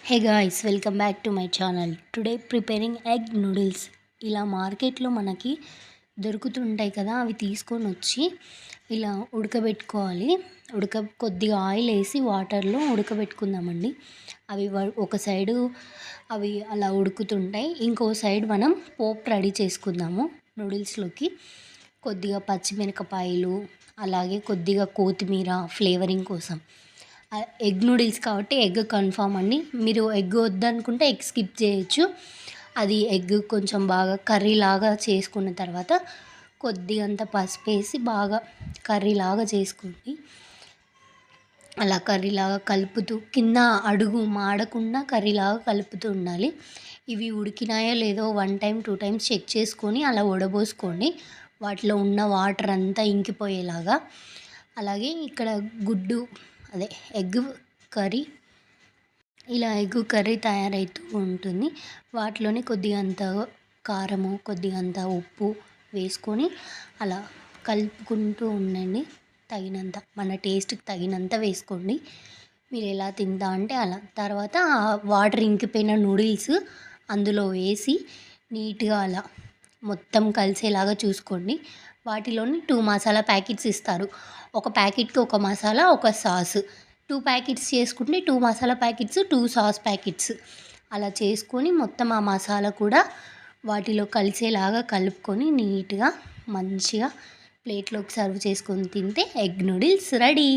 Hey guys, welcome back to my channel. Today preparing egg noodles. ఇలా మార్కెట్లో మనకి దొరుకుతుంటాయి కదా, అవి తీసుకొని వచ్చి ఇలా ఉడకబెట్టుకోవాలి. కొద్దిగా ఆయిల్ వేసి వాటర్లో ఉడకబెట్టుకుందామండి. అవి ఒక సైడు అవి అలా ఉడుకుతుంటాయి, ఇంకో సైడ్ మనం పోపు రెడీ చేసుకుందాము. నూడిల్స్లోకి కొద్దిగా పచ్చిమిరపకాయలు, అలాగే కొద్దిగా కొత్తిమీర ఫ్లేవరింగ్ కోసం. ఎగ్ నూడిల్స్ కాబట్టి ఎగ్ కన్ఫామ్ అండి. మీరు ఎగ్ వద్దనుకుంటే ఎగ్ స్కిప్ చేయొచ్చు. అది ఎగ్ కొంచెం బాగా కర్రీలాగా చేసుకున్న తర్వాత కొద్దిగంత పసుపు వేసి బాగా కర్రీలాగా చేసుకోండి. అలా కర్రీలాగా కలుపుతూ కింద అడుగు మాడకుండా కర్రీలాగా కలుపుతూ ఉండాలి. ఇవి ఉడికినాయో లేదో 1 టైం 2 టైమ్స్ చెక్ చేసుకొని అలా వడబోసుకోండి, వాటిలో ఉన్న వాటర్ అంతా ఇంకిపోయేలాగా. అలాగే ఇక్కడ ఎగ్ కర్రీ, ఇలా ఎగ్ కర్రీ తయారవుతూ ఉంటుంది. వాటిలోని కొద్దిగంత కారము, కొద్దిగంత ఉప్పు వేసుకొని అలా కలుపుకుంటూ ఉండండి. తగినంత, మన టేస్ట్కి తగినంత వేసుకోండి. మీరు ఎలా తింటా అంటే అలా. తర్వాత వాటర్ ఇంకిపోయిన నూడిల్స్ అందులో వేసి నీట్గా అలా మొత్తం కలిసేలాగా చూసుకోండి. వాటిలోని 2 మసాలా ప్యాకెట్స్ ఇస్తారు. ఒక ప్యాకెట్కి ఒక మసాలా, ఒక సాస్. 2 ప్యాకెట్స్ చేసుకుంటే 2 మసాలా ప్యాకెట్స్, 2 సాస్ ప్యాకెట్స్ అలా చేసుకొని మొత్తం ఆ మసాలా కూడా వాటిలో కలిసేలాగా కలుపుకొని నీట్గా మంచిగా ప్లేట్లోకి సర్వ్ చేసుకొని తింటే ఎగ్ నూడిల్స్ రెడీ.